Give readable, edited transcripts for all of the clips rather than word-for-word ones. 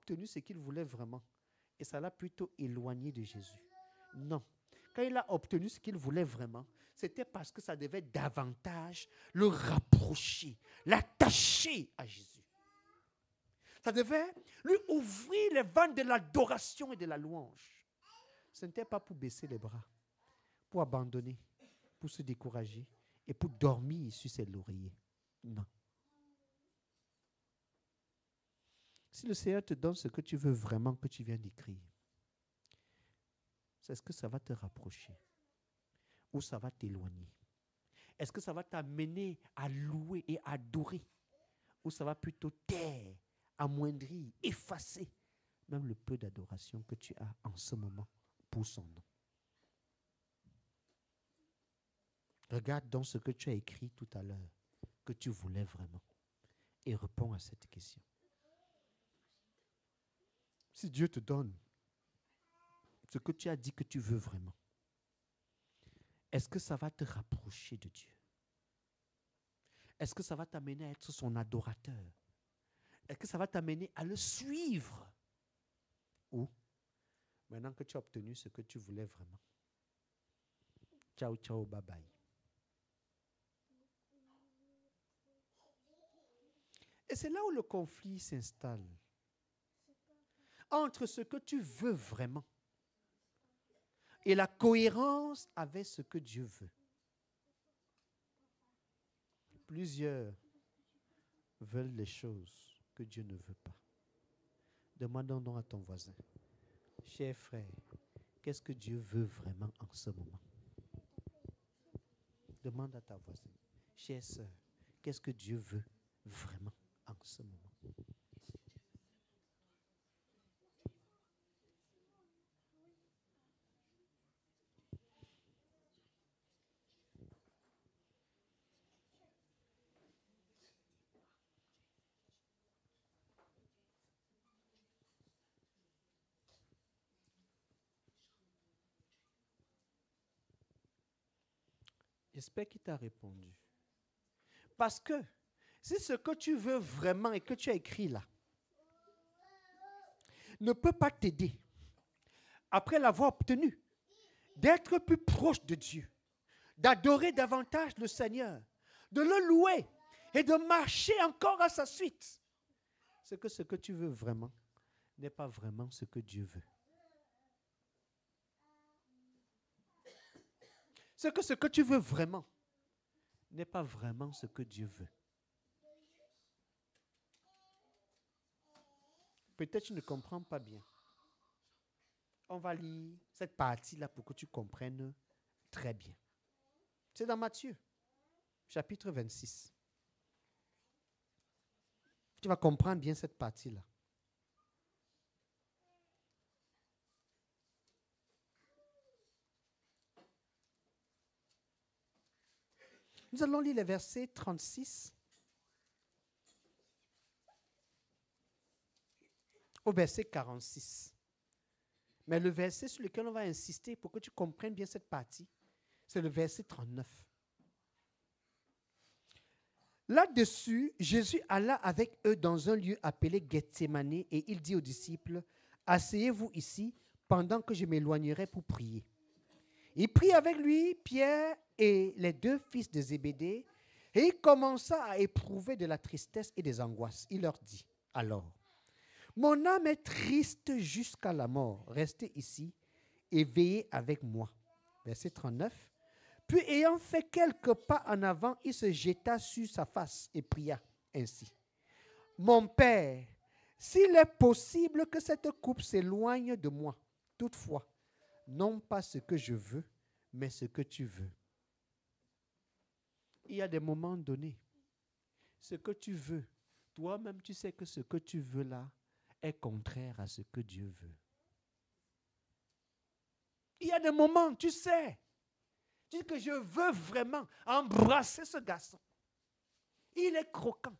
obtenu ce qu'il voulait vraiment. Et ça l'a plutôt éloigné de Jésus. Non. Quand il a obtenu ce qu'il voulait vraiment, c'était parce que ça devait davantage le rapprocher, l'attacher à Jésus. Ça devait lui ouvrir les vannes de l'adoration et de la louange. Ce n'était pas pour baisser les bras, pour abandonner, pour se décourager et pour dormir sur ses lauriers. Non. Si le Seigneur te donne ce que tu veux vraiment, que tu viens d'écrire, est-ce que ça va te rapprocher ou ça va t'éloigner? Est-ce que ça va t'amener à louer et adorer ou ça va plutôt taire, amoindrir, effacer même le peu d'adoration que tu as en ce moment pour son nom? Regarde donc ce que tu as écrit tout à l'heure, que tu voulais vraiment, et réponds à cette question. Si Dieu te donne ce que tu as dit que tu veux vraiment, est-ce que ça va te rapprocher de Dieu? Est-ce que ça va t'amener à être son adorateur? Est-ce que ça va t'amener à le suivre? Ou, maintenant que tu as obtenu ce que tu voulais vraiment, ciao, ciao, bye bye. Et c'est là où le conflit s'installe. Entre ce que tu veux vraiment et la cohérence avec ce que Dieu veut. Plusieurs veulent les choses que Dieu ne veut pas. Demandons donc à ton voisin, cher frère, qu'est-ce que Dieu veut vraiment en ce moment? Demande à ta voisine, chère sœur, qu'est-ce que Dieu veut vraiment en ce moment? J'espère qu'il t'a répondu. Parce que si ce que tu veux vraiment et que tu as écrit là ne peut pas t'aider, après l'avoir obtenu, d'être plus proche de Dieu, d'adorer davantage le Seigneur, de le louer et de marcher encore à sa suite, c'est que ce que tu veux vraiment n'est pas vraiment ce que Dieu veut. C'est que ce que tu veux vraiment n'est pas vraiment ce que Dieu veut. Peut-être que tu ne comprends pas bien. On va lire cette partie-là pour que tu comprennes très bien. C'est dans Matthieu, chapitre 26. Tu vas comprendre bien cette partie-là. Nous allons lire les versets 36 au verset 46. Mais le verset sur lequel on va insister pour que tu comprennes bien cette partie, c'est le verset 39. Là-dessus, Jésus alla avec eux dans un lieu appelé Gethsémane et il dit aux disciples, « Asseyez-vous ici pendant que je m'éloignerai pour prier. » Il prit avec lui Pierre et les deux fils de Zébédée et il commença à éprouver de la tristesse et des angoisses. Il leur dit alors, « Mon âme est triste jusqu'à la mort. Restez ici et veillez avec moi. » Verset 39. Puis ayant fait quelques pas en avant, il se jeta sur sa face et pria ainsi. « Mon Père, s'il est possible que cette coupe s'éloigne de moi, toutefois, non pas ce que je veux, mais ce que tu veux. » Il y a des moments donnés, ce que tu veux, toi-même tu sais que ce que tu veux là est contraire à ce que Dieu veut. Il y a des moments, tu sais, tu dis que je veux vraiment embrasser ce garçon. Il est croquant.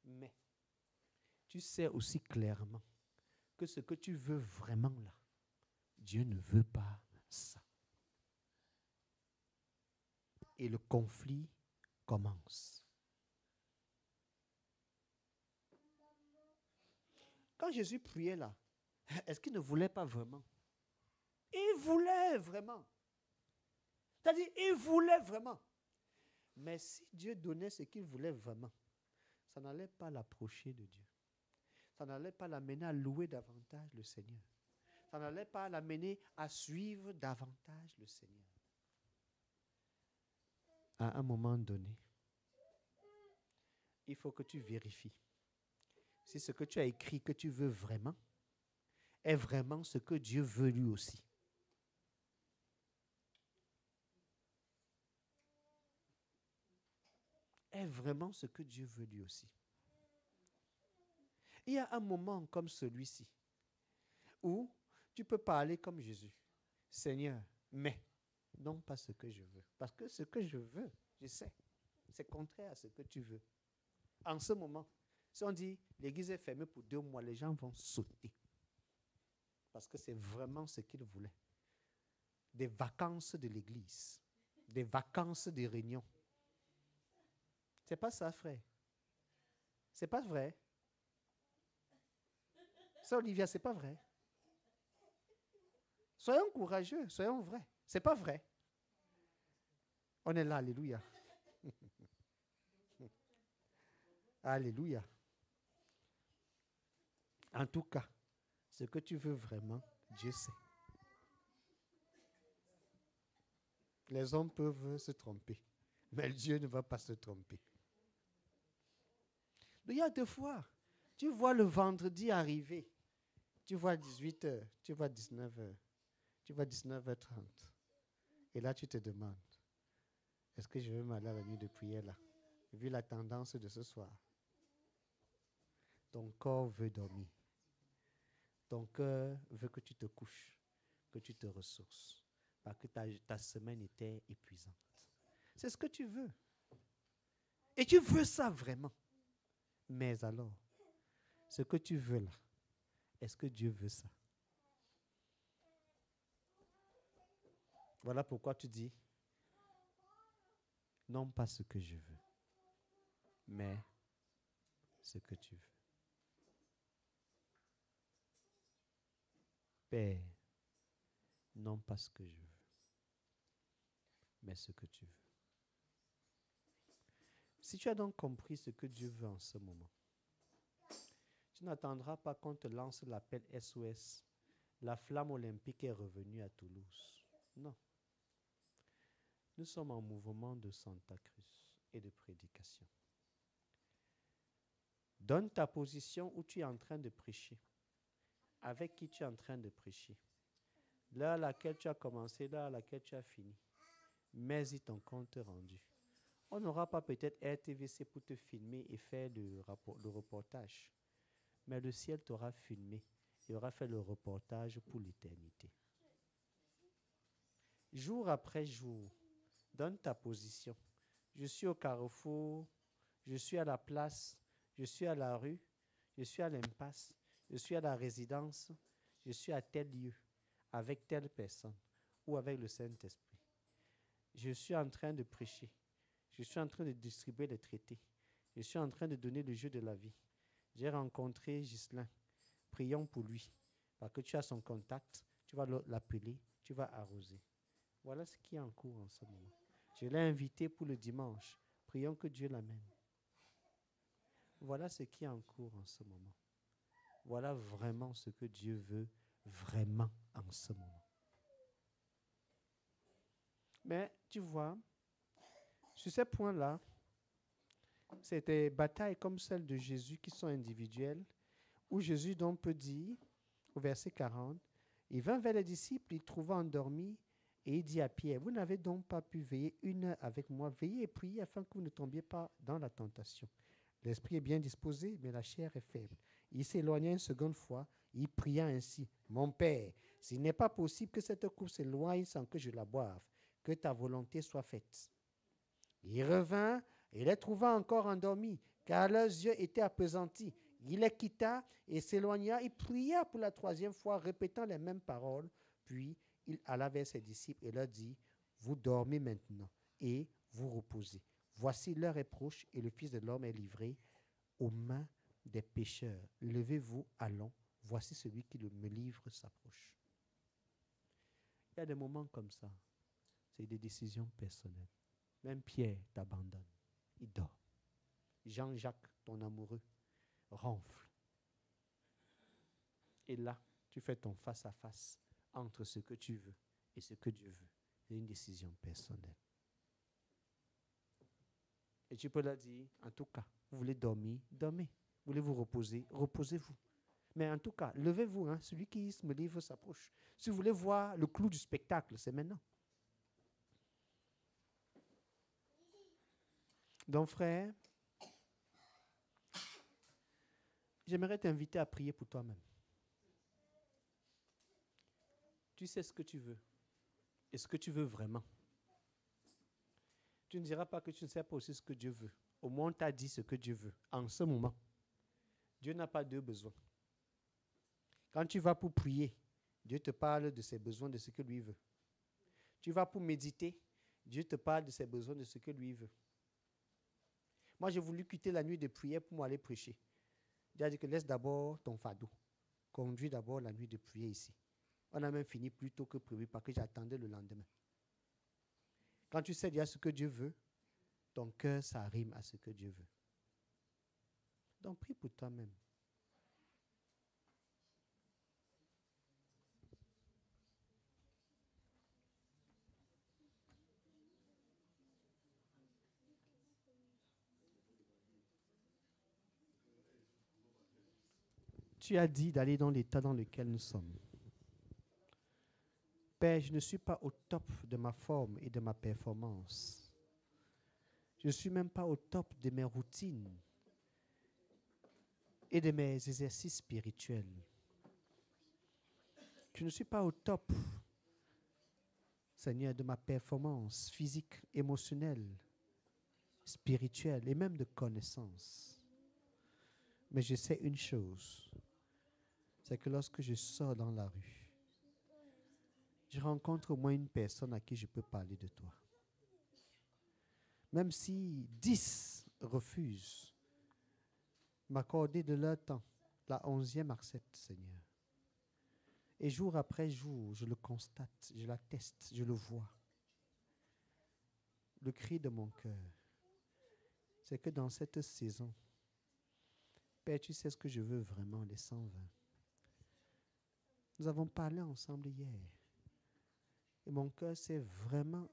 Mais tu sais aussi clairement que ce que tu veux vraiment là, Dieu ne veut pas ça. Et le conflit commence. Quand Jésus priait là, est-ce qu'il ne voulait pas vraiment? Il voulait vraiment. C'est-à-dire, il voulait vraiment. Mais si Dieu donnait ce qu'il voulait vraiment, ça n'allait pas l'approcher de Dieu. Ça n'allait pas l'amener à louer davantage le Seigneur. Ça n'allait pas l'amener à suivre davantage le Seigneur. À un moment donné, il faut que tu vérifies si ce que tu as écrit que tu veux vraiment est vraiment ce que Dieu veut lui aussi. Est vraiment ce que Dieu veut lui aussi. Il y a un moment comme celui-ci où tu peux parler comme Jésus. Seigneur, mais non pas ce que je veux. Parce que ce que je veux, je sais, c'est contraire à ce que tu veux. En ce moment, si on dit l'église est fermée pour 2 mois, les gens vont sauter. Parce que c'est vraiment ce qu'ils voulaient. Des vacances de l'église. Des vacances de réunion. C'est pas ça, frère. C'est pas vrai. Ça, Olivia, c'est pas vrai. Soyons courageux, soyons vrais. C'est pas vrai. On est là, alléluia. Alléluia. En tout cas, ce que tu veux vraiment, Dieu sait. Les hommes peuvent se tromper, mais Dieu ne va pas se tromper. Il y a 2 fois, tu vois le vendredi arriver, tu vois 18h, tu vois 19h, tu vois 19h30. Et là, tu te demandes, est-ce que je vais m'aller à la nuit de prière là, vu la tendance de ce soir? Ton corps veut dormir. Ton cœur veut que tu te couches, que tu te ressources, parce que ta semaine était épuisante. C'est ce que tu veux. Et tu veux ça vraiment. Mais alors, ce que tu veux là, est-ce que Dieu veut ça? Voilà pourquoi tu dis, non pas ce que je veux, mais ce que tu veux. Père, non pas ce que je veux, mais ce que tu veux. Si tu as donc compris ce que Dieu veut en ce moment, tu n'attendras pas qu'on te lance l'appel SOS. La flamme olympique est revenue à Toulouse. Non. Nous sommes en mouvement de Santa Cruz et de prédication. Donne ta position où tu es en train de prêcher. Avec qui tu es en train de prêcher. L'heure à laquelle tu as commencé, l'heure à laquelle tu as fini. Mets-y ton compte rendu. On n'aura pas peut-être RTVC pour te filmer et faire le reportage. Mais le ciel t'aura filmé et aura fait le reportage pour l'éternité. Jour après jour, donne ta position. Je suis au carrefour, je suis à la place, je suis à la rue, je suis à l'impasse, je suis à la résidence, je suis à tel lieu, avec telle personne ou avec le Saint-Esprit. Je suis en train de prêcher. Je suis en train de distribuer les traités. Je suis en train de donner le jeu de la vie. J'ai rencontré Ghislain. Prions pour lui. Parce que tu as son contact, tu vas l'appeler, tu vas arroser. Voilà ce qui est en cours en ce moment. Je l'ai invité pour le dimanche. Prions que Dieu l'amène. Voilà ce qui est en cours en ce moment. Voilà vraiment ce que Dieu veut vraiment en ce moment. Mais tu vois, sur ces points-là, c'est des batailles comme celle de Jésus qui sont individuelles, où Jésus donc peut dire, au verset 40, il vint vers les disciples, il trouva endormis, et il dit à Pierre, vous n'avez donc pas pu veiller 1 heure avec moi, veillez et priez afin que vous ne tombiez pas dans la tentation. L'esprit est bien disposé, mais la chair est faible. Il s'éloigna une seconde fois, il pria ainsi, mon Père, s'il n'est pas possible que cette coupe s'éloigne sans que je la boive, que ta volonté soit faite. Il revint et les trouva encore endormis, car leurs yeux étaient appesantis. Il les quitta et s'éloigna. Il pria pour la 3e fois, répétant les mêmes paroles. Puis il alla vers ses disciples et leur dit, vous dormez maintenant et vous reposez. Voici l'heure est proche et le Fils de l'homme est livré aux mains des pécheurs. Levez-vous, allons. Voici celui qui me livre s'approche. Il y a des moments comme ça. C'est des décisions personnelles. Même Pierre t'abandonne. Il dort. Jean-Jacques, ton amoureux, ronfle. Et là, tu fais ton face-à-face entre ce que tu veux et ce que Dieu veut. C'est une décision personnelle. Et tu peux leur dire, en tout cas, vous voulez dormir, dormez. Vous voulez vous reposer, reposez-vous. Mais en tout cas, levez-vous, hein, celui qui me livre s'approche. Si vous voulez voir le clou du spectacle, c'est maintenant. Donc, frère, j'aimerais t'inviter à prier pour toi-même. Tu sais ce que tu veux. Et ce que tu veux vraiment. Tu ne diras pas que tu ne sais pas aussi ce que Dieu veut. Au moins, on t'a dit ce que Dieu veut. En ce moment, Dieu n'a pas deux besoins. Quand tu vas pour prier, Dieu te parle de ses besoins, de ce que lui veut. Tu vas pour méditer, Dieu te parle de ses besoins, de ce que lui veut. Moi, j'ai voulu quitter la nuit de prière pour aller prêcher. Dieu a dit que laisse d'abord ton fardeau. Conduis d'abord la nuit de prière ici. On a même fini plus tôt que prévu parce que j'attendais le lendemain. Quand tu sais déjà ce que Dieu veut, ton cœur s'arrime à ce que Dieu veut. Donc, prie pour toi-même. Tu as dit d'aller dans l'état dans lequel nous sommes. Père, je ne suis pas au top de ma forme et de ma performance. Je ne suis même pas au top de mes routines et de mes exercices spirituels. Je ne suis pas au top, Seigneur, de ma performance physique, émotionnelle, spirituelle et même de connaissance. Mais je sais une chose, c'est que lorsque je sors dans la rue, je rencontre au moins une personne à qui je peux parler de toi. Même si 10 refusent m'accorder de leur temps, la 11e accepte, Seigneur. Et jour après jour, je le constate, je l'atteste, je le vois. Le cri de mon cœur, c'est que dans cette saison, Père, tu sais ce que je veux vraiment, les 120. Nous avons parlé ensemble hier. Et mon cœur s'est vraiment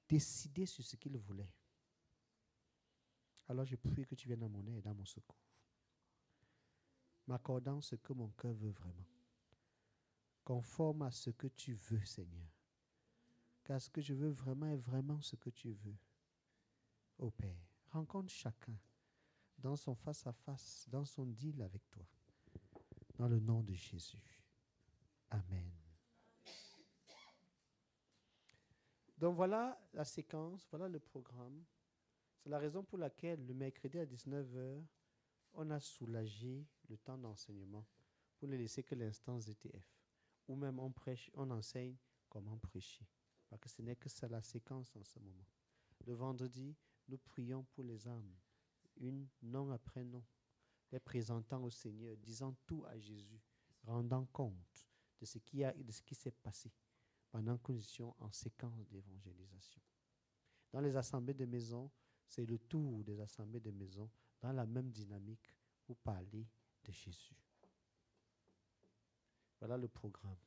décidé sur ce qu'il voulait. Alors je prie que tu viennes à mon aide, à mon secours, m'accordant ce que mon cœur veut vraiment, conforme à ce que tu veux, Seigneur. Car ce que je veux vraiment est vraiment ce que tu veux. Ô Père, rencontre chacun dans son face-à-face, dans son deal avec toi. Dans le nom de Jésus. Amen. Donc voilà la séquence, voilà le programme. C'est la raison pour laquelle le mercredi à 19h, on a soulagé le temps d'enseignement pour ne laisser que l'instance ETF. Ou même on prêche, on enseigne comment prêcher. Parce que ce n'est que ça la séquence en ce moment. Le vendredi, nous prions pour les âmes, une nom après nom, les présentant au Seigneur, disant tout à Jésus, rendant compte de ce qui s'est passé pendant que nous étions en séquence d'évangélisation. Dans les assemblées de maison, c'est le tour des assemblées de maison dans la même dynamique pour parler de Jésus. Voilà le programme.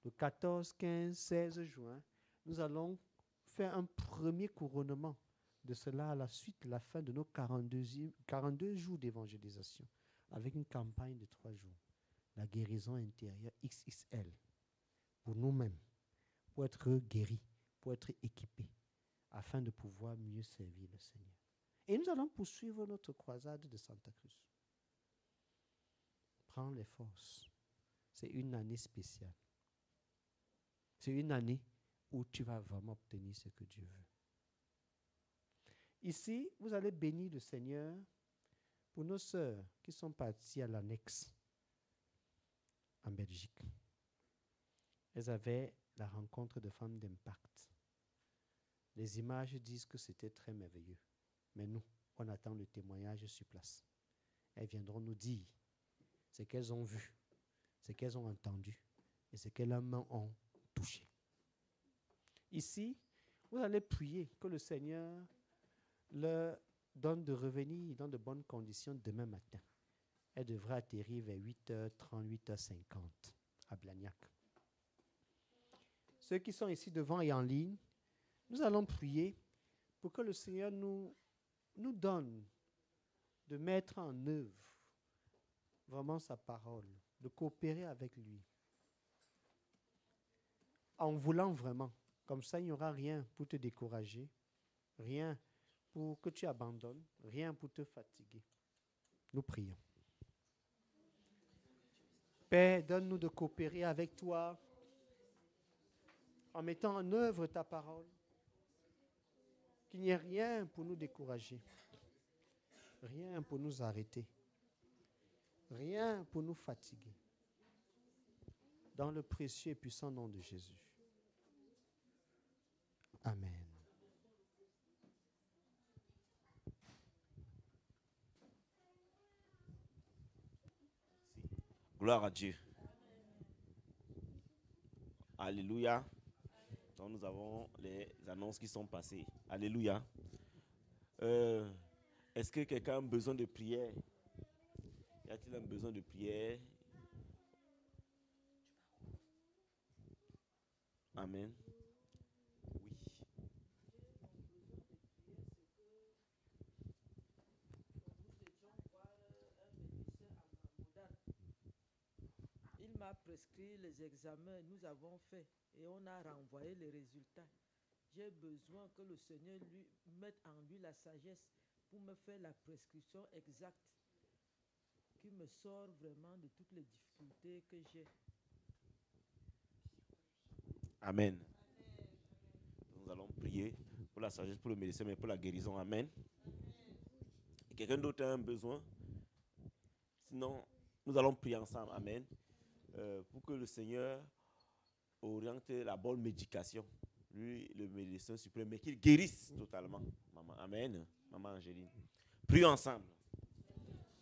Le 14, 15, 16 juin, nous allons faire un premier couronnement de cela à la suite, la fin de nos 42 jours d'évangélisation, avec une campagne de 3 jours. La guérison intérieure XXL, pour nous-mêmes, pour être guéris, pour être équipés, afin de pouvoir mieux servir le Seigneur. Et nous allons poursuivre notre croisade de Santa Cruz. Prends les forces. C'est une année spéciale. C'est une année où tu vas vraiment obtenir ce que Dieu veut. Ici, vous allez bénir le Seigneur pour nos sœurs qui sont parties à l'annexe en Belgique. Elles avaient la rencontre de femmes d'impact. Les images disent que c'était très merveilleux. Mais nous, On attend le témoignage sur place. Elles viendront nous dire ce qu'elles ont vu, ce qu'elles ont entendu et ce que leurs mains ont touché. Ici, vous allez prier que le Seigneur leur donne de revenir dans de bonnes conditions demain matin. Elle devrait atterrir vers 8h30, 8h50 à Blagnac. Ceux qui sont ici devant et en ligne, nous allons prier pour que le Seigneur nous donne de mettre en œuvre vraiment sa parole, de coopérer avec lui. En voulant vraiment, comme ça il n'y aura rien pour te décourager, rien pour que tu abandonnes, rien pour te fatiguer. Nous prions. Père, donne-nous de coopérer avec toi en mettant en œuvre ta parole. Qu'il n'y ait rien pour nous décourager, rien pour nous arrêter, rien pour nous fatiguer. Dans le précieux et puissant nom de Jésus. Amen. Gloire à Dieu. Alléluia. Donc nous avons les annonces qui sont passées. Alléluia. Est-ce que quelqu'un a besoin de prière? Y a-t-il un besoin de prière? Amen. Oui. Il m'a prescrit les examens, nous avons fait et on a renvoyé les résultats. J'ai besoin que le Seigneur lui mette en lui la sagesse pour me faire la prescription exacte qui me sort vraiment de toutes les difficultés que j'ai. Amen. Nous allons prier pour la sagesse, pour le médecin, mais pour la guérison. Amen. Et quelqu'un d'autre a un besoin? Sinon, nous allons prier ensemble. Amen. Pour que le Seigneur oriente la bonne médication. Lui, le médecin suprême, mais qu'il guérisse totalement. Maman. Amen. Maman Angéline. Prions ensemble.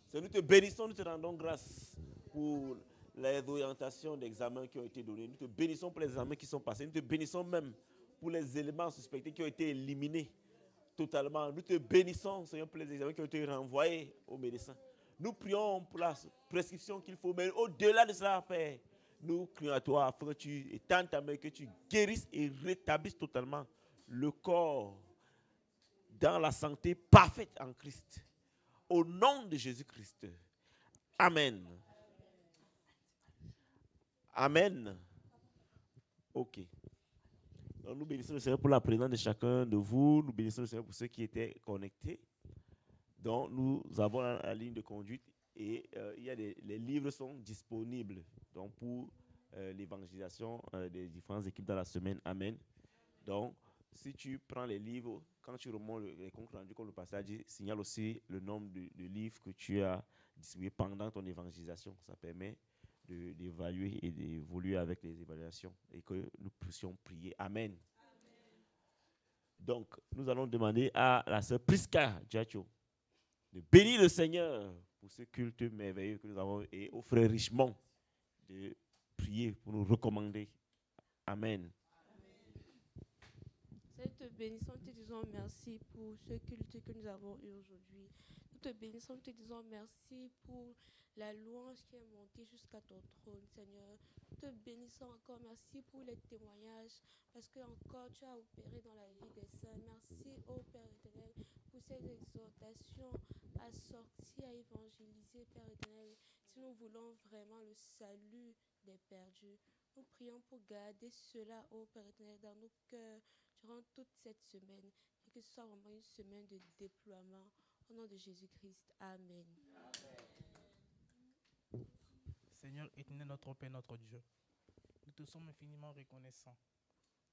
Seigneur, nous te bénissons, nous te rendons grâce pour les orientations d'examen qui ont été données. Nous te bénissons pour les examens qui sont passés. Nous te bénissons même pour les éléments suspectés qui ont été éliminés totalement. Nous te bénissons, Seigneur, pour les examens qui ont été renvoyés aux médecins. Nous prions pour la prescription qu'il faut, mais au-delà de cela, Père, nous crions à toi afin que tu étendes ta main, que tu guérisses et rétablisses totalement le corps dans la santé parfaite en Christ. Au nom de Jésus-Christ. Amen. Amen. Ok. Donc, nous bénissons le Seigneur pour la présence de chacun de vous. Nous bénissons le Seigneur pour ceux qui étaient connectés. Donc, nous avons la ligne de conduite et il y a les livres sont disponibles donc pour l'évangélisation des différentes équipes dans la semaine. Amen. Donc, si tu prends les livres, quand tu remontes les comptes rendus comme le pasteur a dit, signale aussi le nombre de livres que tu as distribués pendant ton évangélisation. Ça permet d'évaluer et d'évoluer avec les évaluations et que nous puissions prier. Amen. Amen. Donc, nous allons demander à la sœur Prisca Djacho de bénir le Seigneur pour ce culte merveilleux que nous avons et au frère Richemont de prier pour nous recommander. Amen. Seigneur, te bénissons, te disons merci pour ce culte que nous avons eu aujourd'hui. Nous te bénissons, te disons merci pour la louange qui est montée jusqu'à ton trône, Seigneur. Nous te bénissons encore, merci pour les témoignages, parce que encore tu as opéré dans la vie des saints. Merci, ô Père éternel, pour ces exhortations à sortir, à évangéliser, Père éternel, si nous voulons vraiment le salut des perdus. Nous prions pour garder cela, ô Père éternel, dans nos cœurs, durant toute cette semaine, et que ce soit vraiment une semaine de déploiement. Au nom de Jésus-Christ. Amen. Seigneur éternel, notre Père, notre Dieu, nous te sommes infiniment reconnaissants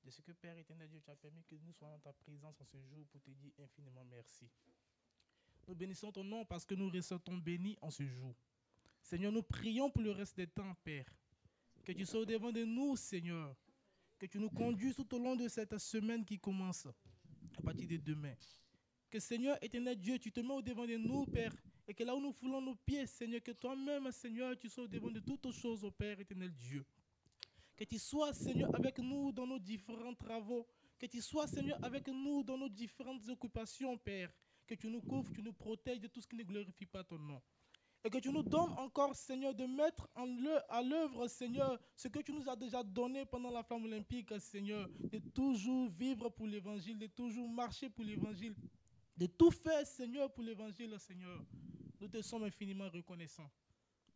de ce que, Père éternel Dieu, tu as permis que nous soyons dans ta présence en ce jour pour te dire infiniment merci. Nous bénissons ton nom parce que nous restons bénis en ce jour. Seigneur, nous prions pour le reste des temps, Père, que tu sois au devant de nous, Seigneur, que tu nous conduises tout au long de cette semaine qui commence à partir de demain. Que Seigneur, éternel Dieu, tu te mets au devant de nous, Père. Et que là où nous foulons nos pieds, Seigneur, que toi-même, Seigneur, tu sois au devant de toutes choses, ô Père, éternel Dieu. Que tu sois, Seigneur, avec nous dans nos différents travaux. Que tu sois, Seigneur, avec nous dans nos différentes occupations, Père. Que tu nous couvres, tu nous protèges de tout ce qui ne glorifie pas ton nom. Et que tu nous donnes encore, Seigneur, de mettre à l'œuvre, Seigneur, ce que tu nous as déjà donné pendant la flamme olympique, Seigneur. De toujours vivre pour l'évangile, de toujours marcher pour l'évangile. De tout faire, Seigneur, pour l'évangile, Seigneur. Nous te sommes infiniment reconnaissants.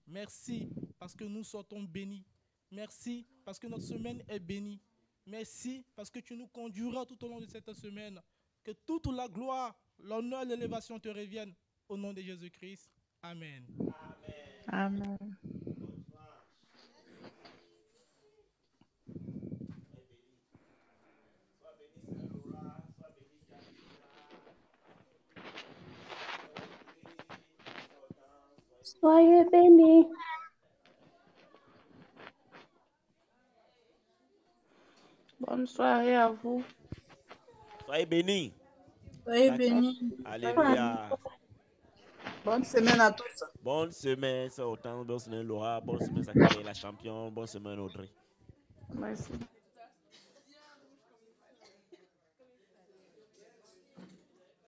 Merci parce que nous sortons bénis. Merci parce que notre semaine est bénie. Merci parce que tu nous conduiras tout au long de cette semaine. Que toute la gloire, l'honneur et l'élévation te reviennent. Au nom de Jésus-Christ. Amen. Amen. Soyez bénis. Bonne soirée à vous. Soyez bénis. Soyez D'accord. bénis. Alléluia. Bonne semaine à tous. Bonne semaine, c'est autant. Bonne semaine, Laura. Bonne semaine, Zachary, la championne. Bonne semaine, Audrey. Merci.